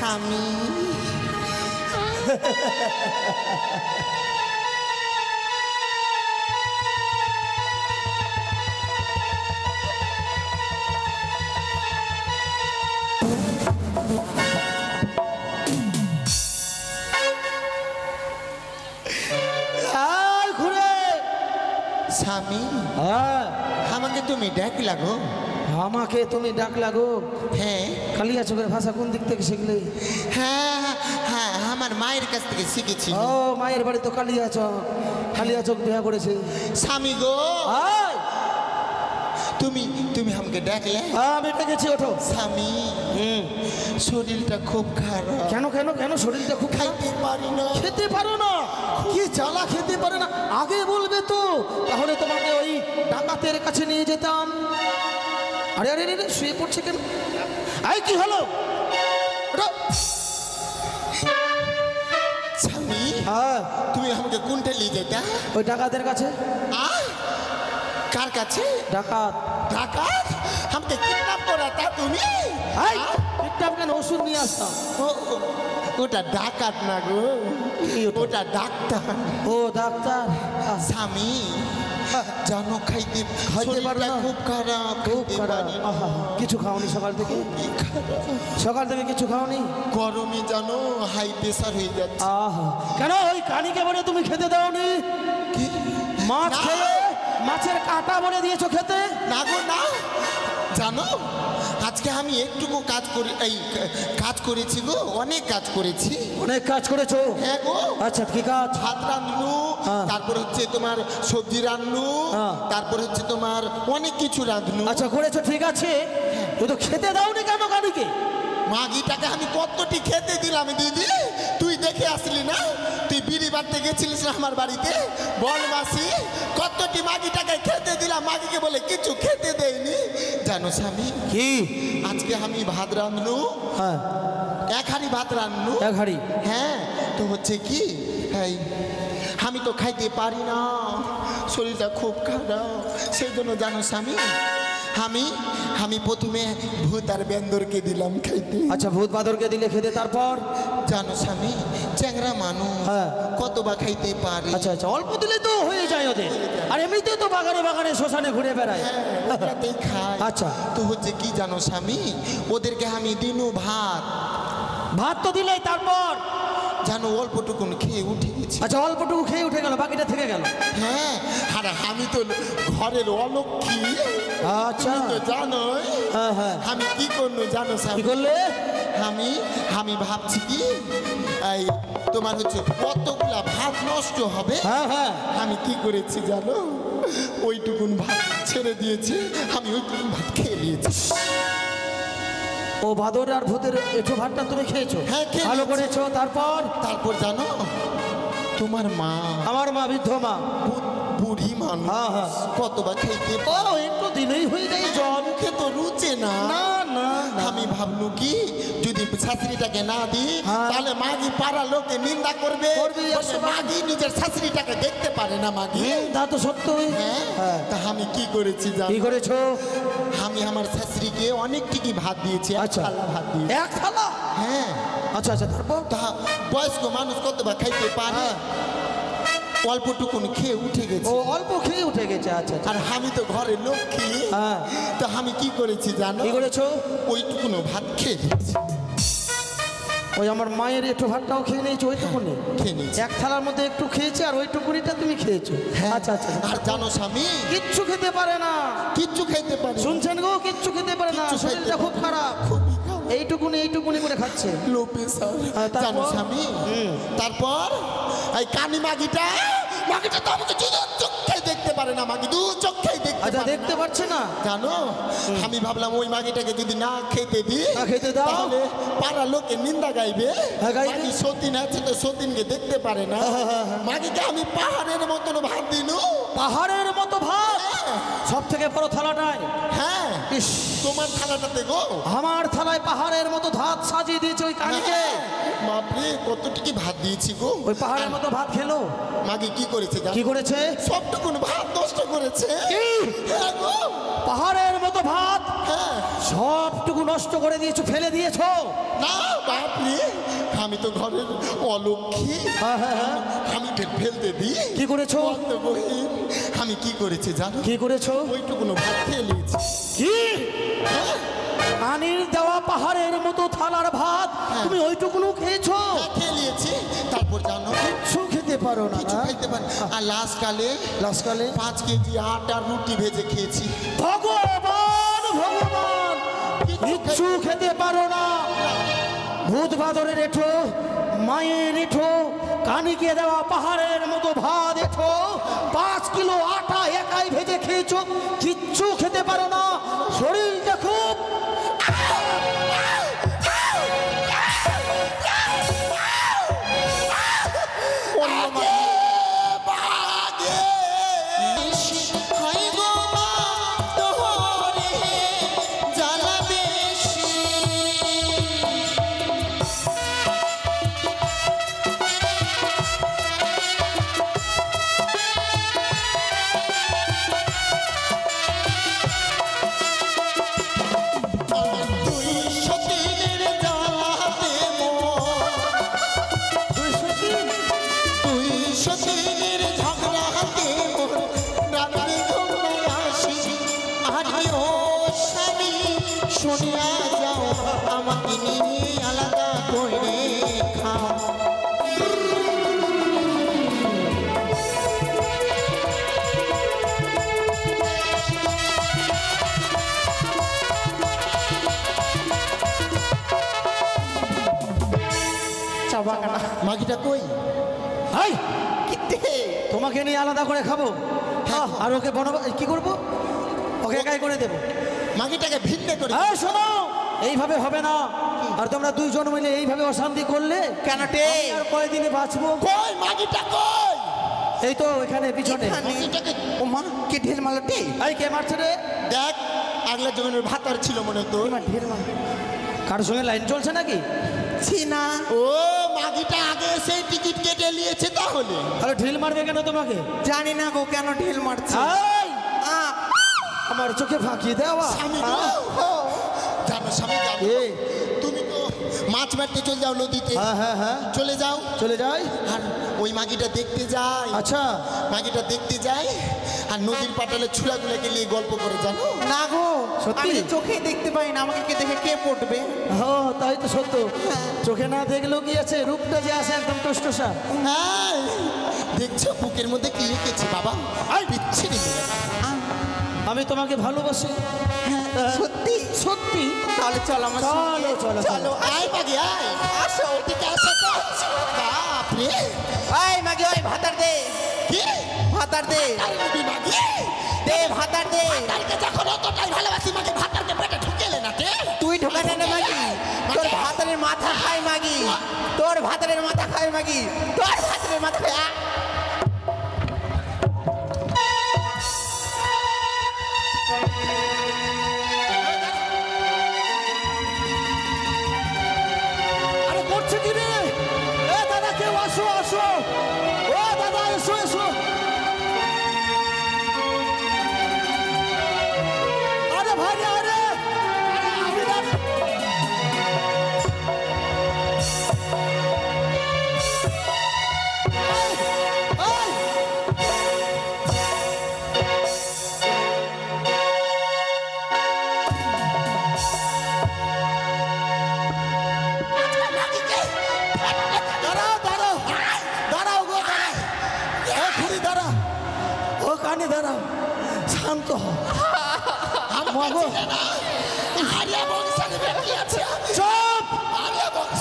স্বামী। আর ঘুরে স্বামী, হ্যাঁ আমাকে তুমি ডাকলা গো? আমাকে তুমি ডাকলা গো? হ্যাঁ কালিয়া চোখের ভাষা কোন দিক থেকে শিখলে? হ্যাঁ হ্যাঁ, আমার মায়ের কাছ থেকে শিখেছি। ও মায়ের বাড়ি তো কালিয়া চক, কালিয়া চক বিয়া করেছে। স্বামী গো, আয়, তুমি তুমি আমাকে ডাকলে? আমি ডেকেছি, ওঠো। স্বামী, শরীরটা খুব খারাপ। কেন কেন কেন? শরীরটা খুব খারাপ। খাইতে পারি না। খেতে পারো না? কি জ্বালা, খেতে পারে না? আগে বলবে তো, তাহলে তোমাকে ওই ডাকাতের কাছে নিয়ে যেতাম। আরে আরে আরে, শুয়ে পড়ছে কেন? আই, কি হলো? ওঠো। স্বামী, হ্যাঁ, তুমি আমাকে কোনটা নিয়ে যেতা? ওই ডাকাতের কাছে। আহ, কার কাছে? ডাকাত। ডাকাত? আমাকে কিডন্যাপ করা তা তুমি? আই, ঠিকঠাক কেন? ওষুধ নিয়ে আসতাম। ও- ওটা ডাকাত না গো, কি ওটা? ওটা ডাক্তার। ও ডাক্তার। স্বামী, জানো খাইতে খাইতে পারো শরীরটা না? খুব খারাপ, খুব খাইতে খারাপ। পারি না। আহা, কিছু খাওনি সকাল থেকে? খুবই খারাপ। সকাল থেকে কিছু খাওনি? গরমে জানো হাই প্রেসার হয়ে যাচ্ছে। আহা, কেন? ওই কানিকে বলে তুমি খেতে দাওনি? কি? মাছ না। খেয়ে মাছের কাঁটা বলে দিয়েছো খেতে? না গো না, জানো আজকে আমি একটুকু কাজ করে কাজ করেছি গো, অনেক কাজ করেছি। অনেক কাজ করেছো? হ্যাঁ গো, আচ্ছা, কি কাজ? ভাত রান্নু, হ্যাঁ। তারপর হচ্ছে তোমার সবজি রান্নু, হ্যাঁ। তারপর হচ্ছে তোমার অনেক কিছু রাঁধনু। আচ্ছা, করেছো, ঠিক আছে, কিন্তু খেতে দাওনি কেন কানিকে? মাগিটাকে আমি কতটি খেতে দিলাম দিদি, তুই দেখে আসলি না? তুই বিড়ি বাড়তে গেছিলিস না আমার বাড়িতে? বল মাসি, কতটি মাগিটাকে খেতে দিলাম, মাগিকে বলে কিছু খেতে দেয়নি। জানো স্বামী, কি? আজকে আমি ভাত রাঁধনু, হ্যাঁ, এক হাঁড়ি ভাত রাঁধনু। এক হাঁড়ি? হ্যাঁ, তো হচ্ছে কি, এই আমি তো খাইতে পারি না, শরীরটা খুব খারাপ। সেই জন্য জানো স্বামী, আমি আমি প্রথমে ভূত আর বেন্দরকে দিলাম খাইতে। আচ্ছা, ভূত বাদরকে দিলে খেতে, তারপর? জানো স্বামী, চ্যাংরা মানুষ হ্যাঁ। কত বা খাইতে পারে। আচ্ছা আচ্ছা, অল্প দিলে তো হয়ে যায় ওদের। আর এমনিতে তো বাগানে বাগানে শ্মশানে ঘুরে বেড়ায়। হ্যাঁ, ওটাতেই খায়। আচ্ছা। তো হচ্ছে কি জানো স্বামী, ওদেরকে আমি দিনু ভাত, ভাত তো দিলেই, তারপর? জানো অল্পটুকুন খেয়ে উঠে গেছি। আচ্ছা, অল্পটুকু খেয়ে উঠে গেল, বাকিটা থেকে গেল? হ্যাঁ, আর আমি তো ঘরের অলক্ষী। আচ্ছা, তুমি তো জানোই। হ্যাঁ হ্যাঁ, আমি কি করবো জানো কি স্বামী? করলে? আমি আমি ভাবছি কি, এই তোমার হচ্ছে কতগুলা ভাত নষ্ট হবে। হ্যাঁ হ্যাঁ, আমি কি করেছি জানো? ওইটুকুন ভাত ছেড়ে দিয়েছি, আমি ওইটুকুন ভাত খেয়ে নিয়েছি। ও বাদর আর ভূতের এঁঠো ভাতটা তুমি খেয়েছো? হ্যাঁ, খেয়ে ভালো নিয়েছি। করেছো, তারপর? তারপর জানো, তোমার মা আমার মা বৃদ্ধ মা। বুড়ি মানুষ, হ্যাঁ, হ্যাঁ। কতবার খেতে ও, একটু দিলেই হয়ে যায় জল। মুখে তো রুচে না। না না না। আমি ভাবলু কি, যদি শাশুড়িটাকে না দিই, হ্যাঁ। তাহলে মাগি পাড়া লোকে নিন্দা করবে। করবেই, বলবে, একশো বার। মাগি নিজের শাশুড়িটাকে দেখতে পারে না মাগি। তা তো সত্যই। হ্যাঁ, হ্যাঁ। তা আমি কি করেছি কি জানো? করেছো? আমি আমার শাশুড়িকে অনেক টিকি ভাত দিয়েছি, এক আচ্ছা, থালা ভাত দিয়েছি। এক থালা? হ্যাঁ, আচ্ছা আচ্ছা, তারপর? তা বয়স্ক মানুষ কতবার খাইতে পারে, হ্যাঁ। অল্পটুকুন খেয়ে উঠে গেছে। ও অল্প খেয়ে উঠে গেছে, আচ্ছা আচ্ছা। আর আমি তো ঘরে লক্ষ্মী। হ্যাঁ। তো আমি কি করেছি জানো? কি করেছো? ওইটুকুনো ভাত খেয়ে নিয়েছি। ওই আমার মায়ের একটু ভাতটাও খেয়ে নিয়েছো, ওইটুকুনি? খেয়ে নিয়েছি। এক থালার মধ্যে একটু খেয়েছে, আর ওইটুকুনিটা তুমি খেয়েছো? আচ্ছা আচ্ছা। আর জানো স্বামী, কিচ্ছু খেতে পারে না, কিচ্ছু খাইতে পারি না। শুনছেন গো? কিচ্ছু খেতে পারে না, কিচ্ছু খাইতে শরীরটা খুব পারে না। খারাপ। খুবই খারাপ। এইটুকুনি এইটুকুনি করে খাচ্ছে। Low pressure. হ্যাঁ, তারপর? জানো স্বামী, তারপর এই কানি মাগিটা তো আমাকে দু চোখে দেখতে পারে না, মাগি দু চোখে দেখতে আচ্ছা, পারে না। দেখতে পাচ্ছে না? জানো, আমি ভাবলাম ওই মাগিটাকে যদি না খেতে দিই, না খেতে দাও, তাহলে পাড়া লোকে নিন্দা গাইবে। হ্যাঁ, গাইবে। মাগি সতীন আছে তো সতীনকে দেখতে পারে না। মাগিকে আমি পাহাড়ের মতন ভাত দিনু। পাহাড়ের মতো ভাত? সব থেকে বড় থালাটায়? হ্যাঁ, ইস, তোমার থালাটাতে গো। আমার থালায় পাহাড়ের মতো ভাত সাজিয়ে দিয়েছে ওই কানিকে। বাপরে, কতটুকি ভাত দিয়েছি গো। ওই পাহাড়ের মতো ভাত খেলো? মাগি কি করেছে জানো? কি করেছে? সবটুকুন ভাত নষ্ট করেছে। কি? হ্যাঁ গো, পাহাড়ের মতো ভাত হ্যাঁ। সবটুকু নষ্ট করে দিয়েছো, ফেলে দিয়েছো। না বাপরে, আমি তো ঘরের অলক্ষী। হ্যাঁ, হ্যাঁ, হ্যাঁ। আমি ফেলতে দিই? কি করেছো? বলতো বহিন, আমি কি করেছি জানো? কি করেছো? ওইটুকুনো ভাত খেয়ে নিয়েছি। কি হ্যাঁ, পানির দেওয়া পাহাড়ের মতো থালার ভাত তুমি ওইটুকুনো খেয়েছো? হ্যাঁ, খেয়ে নিয়েছি। তারপর জানো কিচ্ছু খেতে পারো না কিছু খাইতে পারি। আর লাস্ট কালে 5 কেজি আটা রুটি ভেজে খেয়েছি। ভগবান ভগবান, কিচ্ছু খেতে পারো না। ভূত বাদরের এঠো, মায়ের এঠো, কানিকে দেওয়া পাহাড়ের মতো ভাত এঠো, 5 কিলো আটা একাই ভেজে খেয়েছো, কিচ্ছু খেতে পারো না। শরীরটা খুব শুনিয়া যাও, আমাকে নিয়ে আলাদা করে খাও। মাগিটা কই? এই, তোমাকে নিয়ে আলাদা করে খাবো আর ওকে কি করবো? ওকে একাই করে দেবো। মাগিটাকে ভিন্ন করে। এই শোনো, এইভাবে হবে না। আর তোমরা দুইজন মিলে এইভাবে অশান্তি করলে কেন আমি আর কয়দিনে বাঁচবো? কই মাগিটা কই? এই তো এখানে পিছনে। মাগিটাকে ও মা, কে ঢেল মারলো? এই কে মারছে রে? দেখ, আগলা জমিনের ভাতার ছিল মনে তো। ঢেল মার কারোর সঙ্গে লাইন চলছে নাকি? ছি না। ও মাগিটা আগে সেই টিকিট কেটে নিয়েছে তাহলে। তাহলে ঢিল মারবে কেন তোমাকে? জানি না গো কেন ঢেল মারছে। এই, আমার চোখে ফাঁকি দেওয়া। স্বামী গো, জানো স্বামী জানো, এই, তুমি তো মাছ মারতে চলে যাও নদীতে। হ্যাঁ হ্যাঁ হ্যাঁ, চলে যাও। চলে যাই। আর ওই মাগিটা দেখতে যায়। আচ্ছা, মাগিটা দেখতে যায় আর নদীর পাটালে ছুলাগুলোকে নিয়ে গল্প করে, জানো? না গো, সত্যি? আমি চোখে দেখতে পাই না, আমাকে কে দেখে কে পড়বে? হ্যাঁ তাই তো সত্য। চোখে না দেখলেও কি আছে, রূপটা যে আছে একদম টসটসা। হ্যাঁ, দেখছো বুকের মধ্যে কি লিখেছি বাবা? আর বিচ্ছিরি আমি তোমাকে ভালোবাসি। সত্যি? সত্যি? তাহলে চলো আমার সঙ্গে। চলো, চলো, চলো। আয় মাগি আয়, আসো ওদিকে আসো তো। বাপরে, এই মাগি, ওই ভাতার দে, কি ভাতার দে, আরে নবী মাগি, দে ভাতার দে। তারকে যখন অতটাই ভালোবাসি মাগি, ভাতারকে পেটে ঢুকেলে না কে? তুই ঢোকাতে না মাগি, তোর ভাতারের মাথা খাই মাগি, তোর ভাতারের মাথা খাই মাগি, তোর ভাতারের মাথা খাই। আরে করছে কি রে? এ দাদা, কেউ আসো আসো। ও দাদা, এসো এসো। আরে ভাই রে, আরে আমি দাদা। দাঁড়াও দাঁড়াও দাঁড়াও গো, দাঁড়াও। ও খুড়ি দাঁড়া, ও কানে দাঁড়াও, শান্ত হও। মগো, আরিয়া বংশের বেটি আছে। চুপ। আরিয়া বংশ।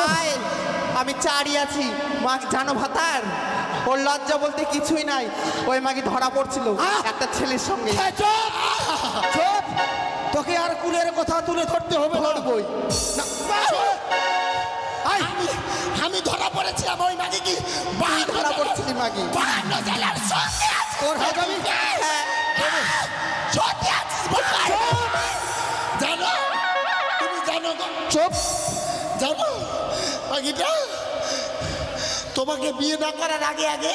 আয়, আমি চারি আছি। মা জানো ভাতার, ওর লজ্জা বলতে কিছুই নাই। ওই মাগি ধরা পড়ছিল একটা ছেলের সঙ্গে। এ, চুপ চুপ। তোকে আর কুলের কথা তুলে ধরতে হবে না। ধরবই। আমি ধরা পড়েছিলাম ওই মাগি কি ধরা পড়ছিলি মাগি। বাহান্ন জেলার সঙ্গে আছে। তোর হাত আমি সত্যি আছিস ভাই? জানো, তুমি জানো গো? চুপ। জানো মাগিটা তোমাকে বিয়ে না করার আগে আগে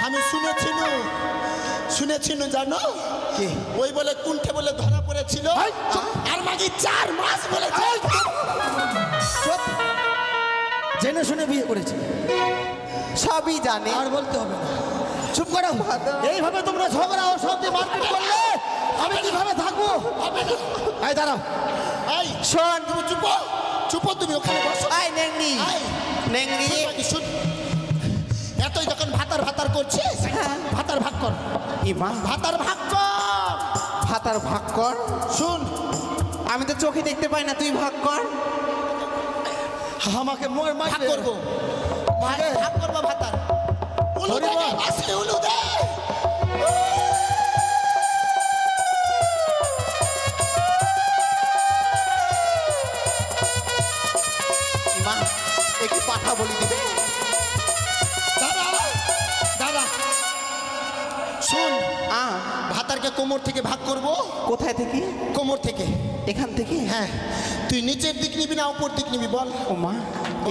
আমি শুনেছিল জানো কে? ওই বলে কুণ্ঠে বলে ধরা পড়েছিল এই, চুপ। আর মাগি 4 মাস বলেছে। চুপ। জেনে শুনে বিয়ে করেছে, সবই জানে। আর বলতে হবে না। চুপ করো। এইভাবে তোমরা ঝগড়া ও শব্দে মারপিট করলে আমি কিভাবে থাকবো? এই দাঁড়াও। এই শোন, তুমি চুপো, চুপো, তুমি ওখানে বসো। আই নেংনি এই, নেংনি শুন, এতই যখন ভাতার ভাতার করছিস, ভাতার ভাগ কর, ইমা ভাতার ভাগ কর। ভাতার ভাগ কর। শুন, আমি তো চোখে দেখতে পাই না, তুই ভাগ কর। আমাকে মোর ভাগ মারবে। করবো, ভাগ করবো ভাতার। উলু দে, হরিবল। আসলে উলু দে। ইমা একটু পাঠা বলি দিবে। দাদা, দাদা, শুন, আ ভাতারকে কোমর থেকে ভাগ করবো। কোথায় থেকে? কোমর থেকে। এখান থেকে? হ্যাঁ, তুই নিচের দিক নিবি না উপর দিক নিবি বল। ও মা,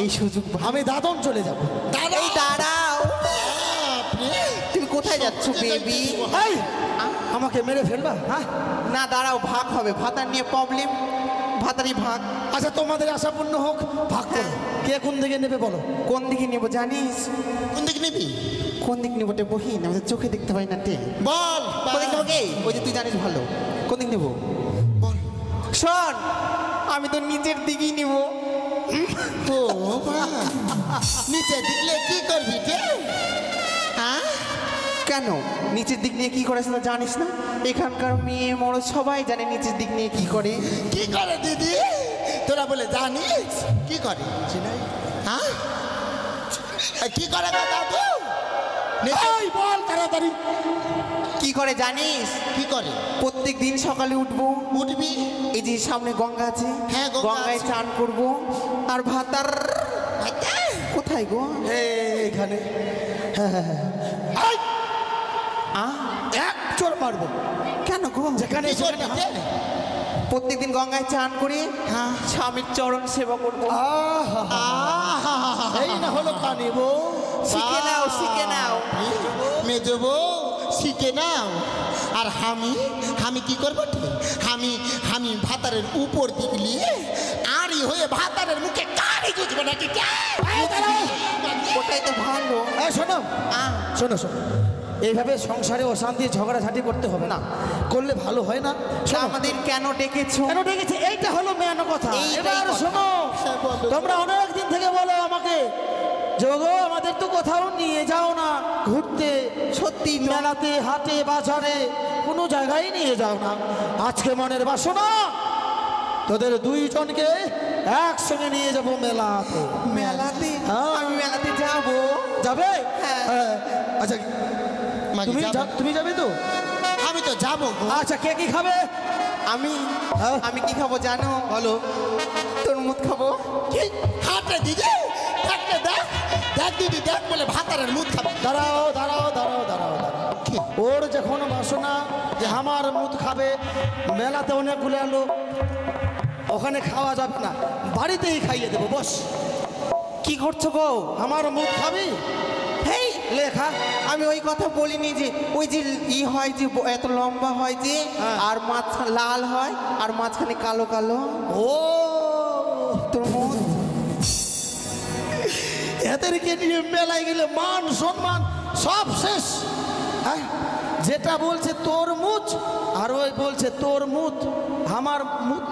এই সুযোগ আমি দাদন চলে যাব। দাদা, এই দাঁড়াও, আপনি তুমি কোথায় যাচ্ছ বেবি? এই, আমাকে মেরে ফেলবা? হ্যাঁ, না দাঁড়াও, ভাগ হবে। ভাতার নিয়ে প্রবলেম, ভাতারই ভাগ। আচ্ছা তোমাদের আশা পূর্ণ হোক, ভাগ করো। কে কোন দিকে নেবে বলো? কোন দিকে নেবো জানিস? কোন দিক নিবি কোন দিক নেবো রে বহিন? আমি তো চোখে দেখতে পাই না তে। বল। কোন দিক নেবো কে? ওই যে তুই জানিস ভালো। কোন দিক নেবো? বল। শোন, আমি তো নিচের দিকেই নেবো। ও মা, নিচে দিকলে কি করবি কে? হ্যাঁ, কেন নিচের দিক নিয়ে কি করে সেটা জানিস না? এখানকার মেয়ে মরদ সবাই জানে নিচের দিক নিয়ে কি করে। কি করে দিদি? তোরা বলে জানিস কি করে? হ্যাঁ, কি করে গো দাদু? এই বল তাড়াতাড়ি। কি করে জানিস? কি করে? প্রত্যেক দিন সকালে উঠবো, উঠবি, এই যে সামনে গঙ্গা আছে, হ্যাঁ, গঙ্গা গঙ্গায় আছে। চান করবো। আর ভাতার কোথায় গো? এইখানে। এই, আ এক চোর মারবো। কেন গো? যেখানে কি করবি কে? প্রত্যেকদিন গঙ্গায় চান করে স্বামীর চরণ সেবা করবো। এই না হলো কানিব। শিখে নাও, শিখে নাও। মেজবো, শিখে নাও। আর আমি কি করবো? আমি ভাতারের উপর দিক নিয়ে আড়ি হয়ে ভাতারের মুখে কারি গুজবো নাকি কে? ওটাই তো ভালো। এই শোনো, আ শোনো শোনো, এইভাবে সংসারে অশান্তি ঝগড়াঝাটি করতে হবে না, করলে ভালো হয় না। শোনো, আমাদের কেন ডেকেছো? কেন ডেকেছে? এইটা হলো মেন কথা। এইটাই এবার কথা। শোনো, হ্যাঁ, বলো। তোমরা অনেক দিন থেকে বলো আমাকে, যোগো আমাদের তো কোথাও নিয়ে যাও না ঘুরতে, সত্যি তো। মেলাতে, হাটে, বাজারে, কোনো জায়গায় নিয়ে যাও না। আজকে মনের বাসনা তোদের দুইজনকে একসঙ্গে নিয়ে যাব মেলাতে। মেলাতে? হ্যাঁ। আমি মেলাতে যাবো। যাবে? হ্যাঁ। আচ্ছা, মাগি তুমি যাবো। তুমি যাবে তো? আমি তো যাবো গো। আচ্ছা, কে কি খাবে? আমি হ্যাঁ। আমি কি খাবো জানো? বলো। তরমুজ খাবো। কি? হাতে দিদি একটা দেখ, দেখ দিদি দেখ বলে ভাতারের মুখ খাবে। দাঁড়াও দাঁড়াও দাঁড়াও দাঁড়াও দাঁড়াও। কি? ওর যখন বাসনা যে আমার মুদ খাবে, মেলাতে অনেকগুলো লোক, ওখানে খাওয়া যাবে না, বাড়িতেই খাইয়ে দেবো। বস, কি করছো গো? আমার মুদ খাবি? হেই, লেখা। আমি ওই কথা বলিনি যে ওই যে হয় যে এত লম্বা হয় যে, হ্যাঁ। আর মাঝখানে লাল হয় আর মাঝখানে কালো কালো। ও, তরমুজ। এদেরকে নিয়ে মেলায় গেলে মান সম্মান সব শেষ। হ্যাঁ, যেটা বলছে তোর মুচ আর ওই বলছে তোর মুদ, আমার মুদ